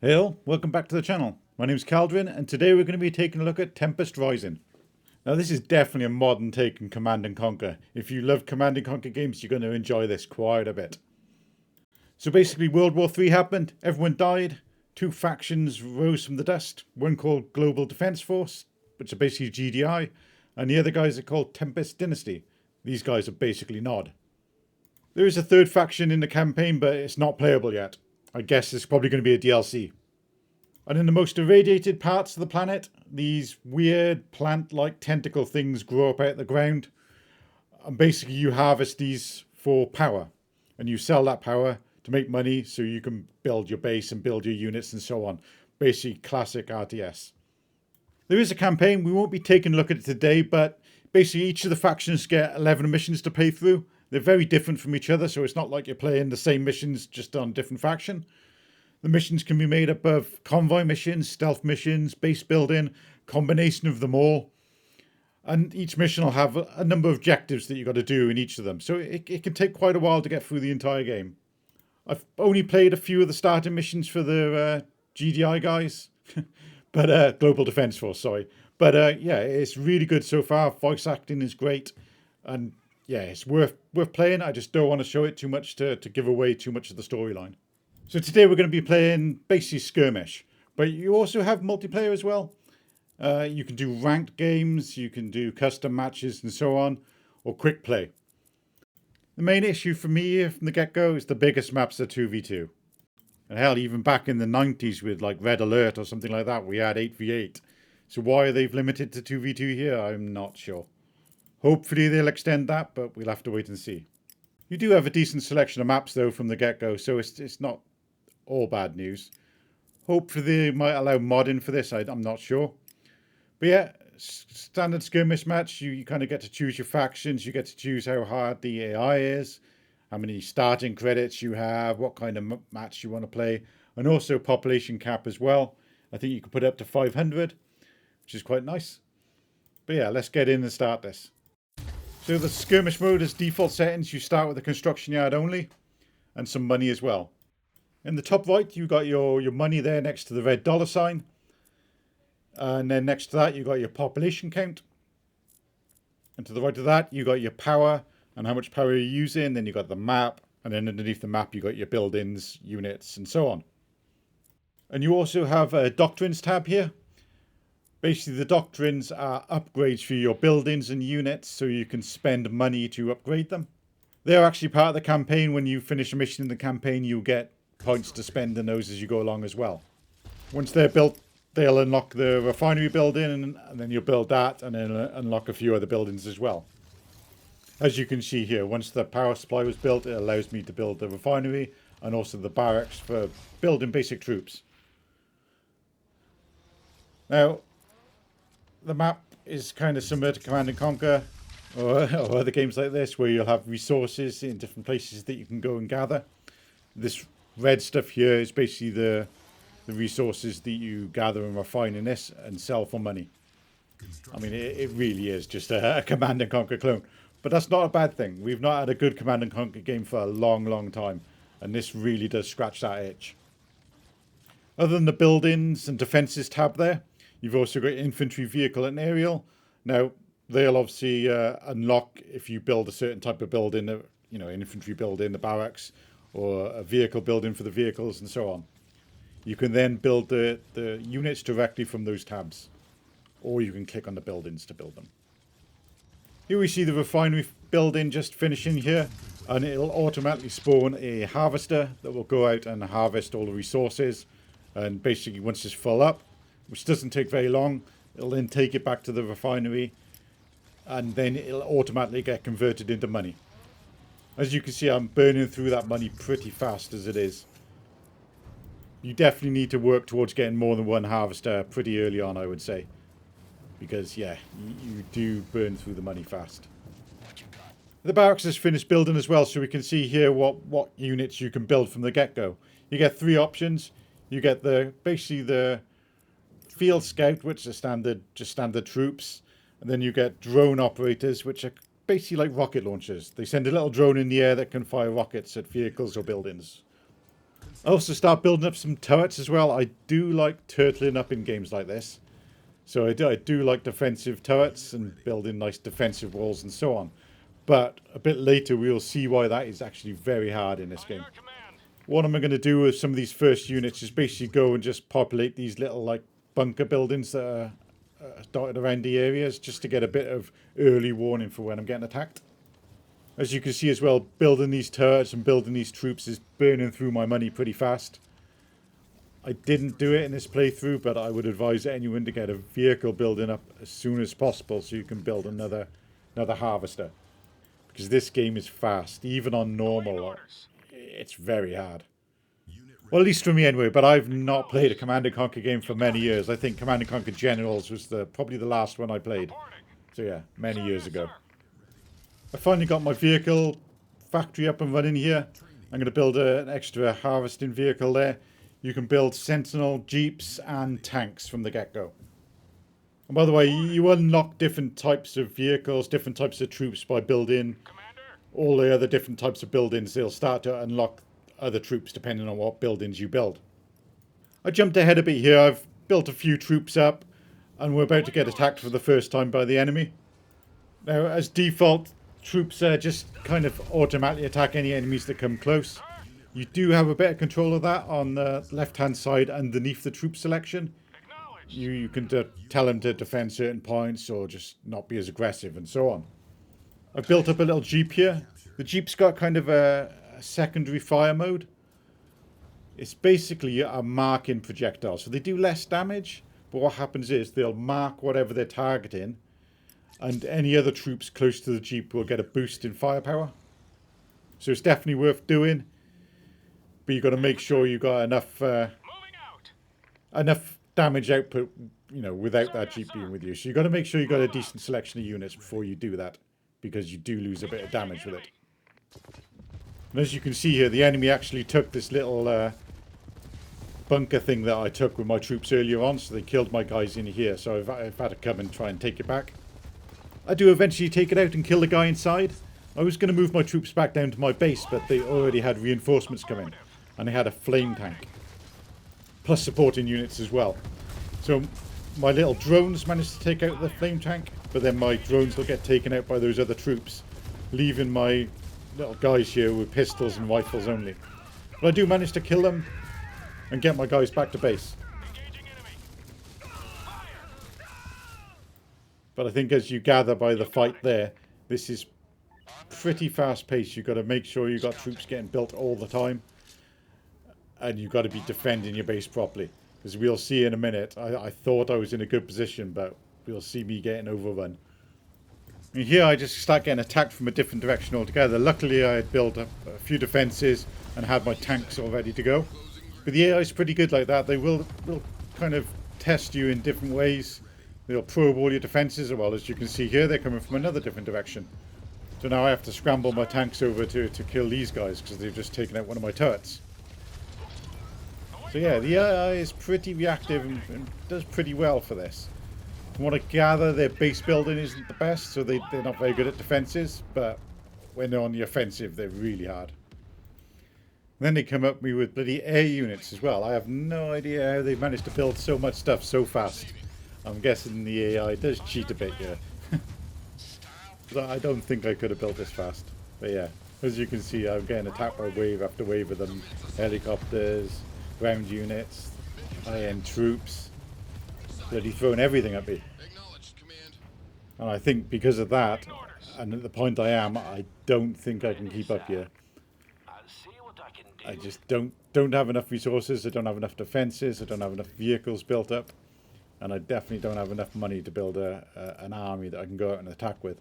Hey all, welcome back to the channel. My name is Caldrin and today we're going to be taking a look at Tempest Rising. Now this is definitely a modern take on Command and Conquer. If you love Command and Conquer games, you're going to enjoy this quite a bit. So basically World War III happened, everyone died, two factions rose from the dust, one called Global Defense Force, which are basically GDI, and the other guys are called Tempest Dynasty. These guys are basically Nod. There is a third faction in the campaign, but it's not playable yet. I guess it's probably going to be a DLC. And in the most irradiated parts of the planet, these weird plant-like tentacle things grow up out of the ground. And basically you harvest these for power. And you sell that power to make money so you can build your base and build your units and so on. Basically classic RTS. There is a campaign, we won't be taking a look at it today, but basically each of the factions get 11 missions to play through. They're very different from each other, so it's not like you're playing the same missions just on a different faction. The missions can be made up of convoy missions, stealth missions, base building, combination of them all. And each mission will have a number of objectives that you've got to do in each of them. So it can take quite a while to get through the entire game. I've only played a few of the starting missions for the GDI guys. But Global Defense Force, sorry. But yeah, it's really good so far. Voice acting is great. And yeah, it's worth playing. I just don't want to show it too much to give away too much of the storyline. So today we're going to be playing basically Skirmish, but you also have multiplayer as well. You can do ranked games, you can do custom matches and so on, or quick play. The main issue for me here from the get-go is the biggest maps are 2v2. And hell, even back in the 90s with like Red Alert or something like that, we had 8v8. So why they've limited to 2v2 here, I'm not sure. Hopefully they'll extend that, but we'll have to wait and see. You do have a decent selection of maps though from the get-go, so it's not all bad news. Hopefully they might allow modding for this, I'm not sure. But yeah, standard skirmish match, you kind of get to choose your factions, you get to choose how hard the AI is, how many starting credits you have, what kind of match you want to play, and also population cap as well. I think you can put it up to 500, which is quite nice. But yeah, let's get in and start this. So the skirmish mode is default settings. You start with the construction yard only, and some money as well. In the top right, you got your money there next to the red dollar sign. And then next to that, you got your population count. And to the right of that, you got your power and how much power you're using. Then you got the map. And then underneath the map, you got your buildings, units, and so on. And you also have a doctrines tab here. Basically, the doctrines are upgrades for your buildings and units, so you can spend money to upgrade them. They're actually part of the campaign. When you finish a mission in the campaign, you get points to spend in those as you go along as well. Once they're built, they'll unlock the refinery building, and then you'll build that, and then unlock a few other buildings as well. As you can see here, once the power supply was built, it allows me to build the refinery and also the barracks for building basic troops. Now, the map is kind of similar to Command and Conquer or other games like this, where you'll have resources in different places that you can go and gather. This red stuff here is basically the resources that you gather and refine in this and sell for money. I mean, it really is just a Command and Conquer clone. But that's not a bad thing. We've not had a good Command and Conquer game for a long, long time. And this really does scratch that itch. Other than the buildings and defences tab there, you've also got infantry, vehicle and aerial. Now, they'll obviously unlock if you build a certain type of building, an infantry building, the barracks, or a vehicle building for the vehicles and so on. You can then build the units directly from those tabs, or you can click on the buildings to build them. Here we see the refinery building just finishing here, and it'll automatically spawn a harvester that will go out and harvest all the resources. And basically once it's full up, which doesn't take very long, it'll then take it back to the refinery, and then it'll automatically get converted into money. As you can see, I'm burning through that money pretty fast as it is. You definitely need to work towards getting more than one harvester pretty early on, I would say. Because, yeah, you do burn through the money fast. The barracks is finished building as well, so we can see here what units you can build from the get-go. You get three options. You get basically the field scout, which are standard troops. And then you get drone operators, which are basically like rocket launchers. They send a little drone in the air that can fire rockets at vehicles or buildings. I also start building up some turrets as well. I do like turtling up in games like this. So I do like defensive turrets and building nice defensive walls and so on. But a bit later we'll see why that is actually very hard in this game. What am I going to do with some of these first units is basically go and just populate these little like bunker buildings that are dotted around the areas just to get a bit of early warning for when I'm getting attacked. As you can see as well, building these turrets and building these troops is burning through my money pretty fast. I didn't do it in this playthrough, but I would advise anyone to get a vehicle building up as soon as possible so you can build another harvester. Because this game is fast, even on normal. It's very hard. Well, at least for me anyway, but I've not played a Command & Conquer game for many years. I think Command & Conquer Generals was probably the last one I played. So yeah, many years ago. I finally got my vehicle factory up and running here. I'm going to build an extra harvesting vehicle there. You can build Sentinel, Jeeps and tanks from the get-go. And by the way, you unlock different types of vehicles, different types of troops by building all the other different types of buildings. They'll start to unlock other troops depending on what buildings you build. I jumped ahead a bit here. I've built a few troops up and we're about to get attacked for the first time by the enemy. Now, as default, troops just kind of automatically attack any enemies that come close. You do have a bit of control of that on the left-hand side underneath the troop selection. You can tell them to defend certain points or just not be as aggressive and so on. I've built up a little Jeep here. The Jeep's got kind of a secondary fire mode. It's basically a marking projectile. So they do less damage, but what happens is they'll mark whatever they're targeting and any other troops close to the Jeep will get a boost in firepower. So it's definitely worth doing. But you've got to make sure you've got enough damage output, you know, without that Jeep being with you. So you've got to make sure you've got a decent selection of units before you do that, because you do lose a bit of damage with it. And as you can see here, the enemy actually took this little bunker thing that I took with my troops earlier on, so they killed my guys in here. So I've had to come and try and take it back. I do eventually take it out and kill the guy inside. I was going to move my troops back down to my base, but they already had reinforcements coming. And they had a flame tank. Plus supporting units as well. So my little drones managed to take out the flame tank, but then my drones will get taken out by those other troops, leaving my little guys here with pistols and rifles only. But I do manage to kill them and get my guys back to base. But I think as you gather by the fight there, this is pretty fast paced. You've got to make sure you've got troops getting built all the time. And you've got to be defending your base properly. Because we'll see in a minute. I thought I was in a good position, but we'll see me getting overrun. And here I just start getting attacked from a different direction altogether. Luckily I had built up a few defences and had my tanks all ready to go. But the AI is pretty good like that. They will kind of test you in different ways. They'll probe all your defences. Well, as you can see here, they're coming from another different direction. So now I have to scramble my tanks over to kill these guys because they've just taken out one of my turrets. So yeah, the AI is pretty reactive and does pretty well for this. From what I gather, their base building isn't the best, so they're not very good at defences, but when they're on the offensive, they're really hard. And then they come up me with bloody air units as well. I have no idea how they've managed to build so much stuff so fast. I'm guessing the AI does cheat a bit here. But I don't think I could have built this fast. But yeah, as you can see, I'm getting attacked by wave after wave of them. Helicopters, ground units, high-end troops. Bloody throwing everything at me. And I think because of that, and at the point I am, I don't think I can keep up here. I just don't have enough resources, I don't have enough defences, I don't have enough vehicles built up. And I definitely don't have enough money to build an army that I can go out and attack with.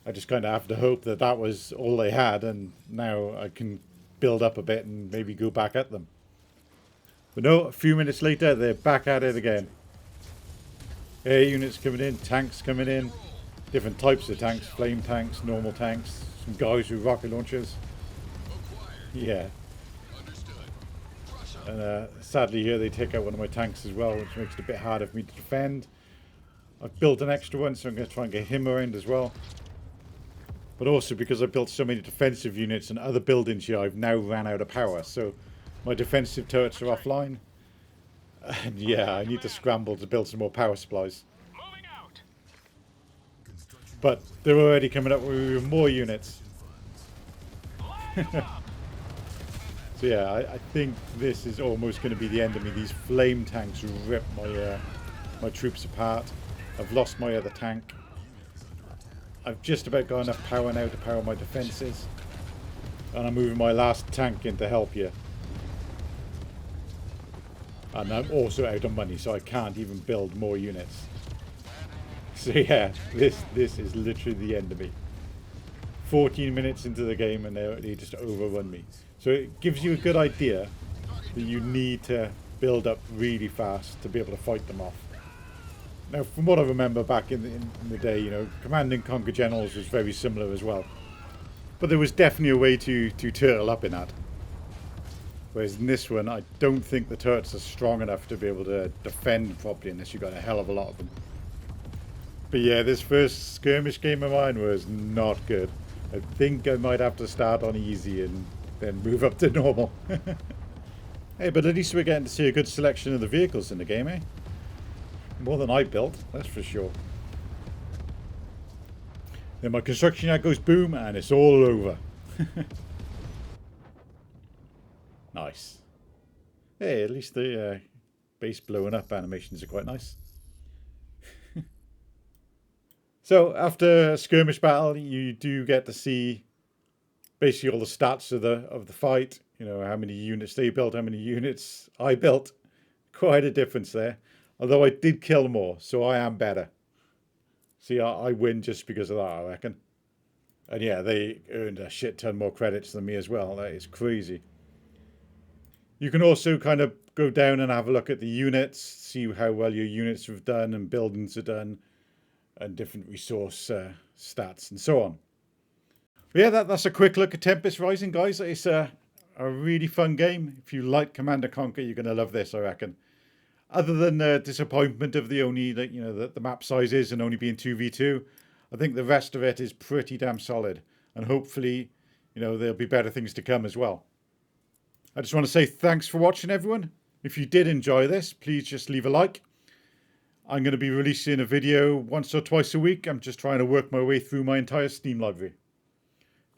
I just kind of have to hope that that was all they had, and now I can build up a bit and maybe go back at them. But no, a few minutes later, they're back at it again. Air units coming in, tanks coming in, different types of tanks, flame tanks, normal tanks, some guys with rocket launchers. Yeah. And sadly here they take out one of my tanks as well, which makes it a bit harder for me to defend. I've built an extra one, so I'm going to try and get him around as well. But also because I built so many defensive units and other buildings here, I've now ran out of power. So my defensive turrets are offline. And yeah, I need to scramble to build some more power supplies. But they're already coming up with even more units. So yeah, I think this is almost going to be the end of me. These flame tanks rip my troops apart. I've lost my other tank. I've just about got enough power now to power my defences. And I'm moving my last tank in to help you. And I'm also out of money, so I can't even build more units. So yeah, this is literally the end of me. 14 minutes into the game and they just overrun me. So it gives you a good idea that you need to build up really fast to be able to fight them off. Now, from what I remember back in the day, you know, Command and Conquer Generals was very similar as well. But there was definitely a way to turtle up in that. Whereas in this one, I don't think the turrets are strong enough to be able to defend properly unless you've got a hell of a lot of them. But yeah, this first skirmish game of mine was not good. I think I might have to start on easy and then move up to normal. Hey, but at least we're getting to see a good selection of the vehicles in the game, eh? More than I built, that's for sure. Then my construction yard goes boom and it's all over. Nice. Hey, at least the base blowing up animations are quite nice. So after a skirmish battle, you do get to see basically all the stats of the fight. You know, how many units they built, how many units I built. Quite a difference there. Although I did kill more, so I am better. See, I win just because of that, I reckon. And yeah, they earned a shit ton more credits than me as well. That is crazy. You can also kind of go down and have a look at the units, see how well your units have done and buildings are done, and different resource stats and so on. But yeah, that's a quick look at Tempest Rising, guys. It's a really fun game. If you like Command & Conquer, you're going to love this, I reckon. Other than the disappointment of the map sizes and only being 2v2, I think the rest of it is pretty damn solid. And hopefully, you know, there'll be better things to come as well. I just want to say thanks for watching, everyone. If you did enjoy this, please just leave a like. I'm going to be releasing a video once or twice a week. I'm just trying to work my way through my entire Steam library.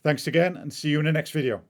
Thanks again, and see you in the next video.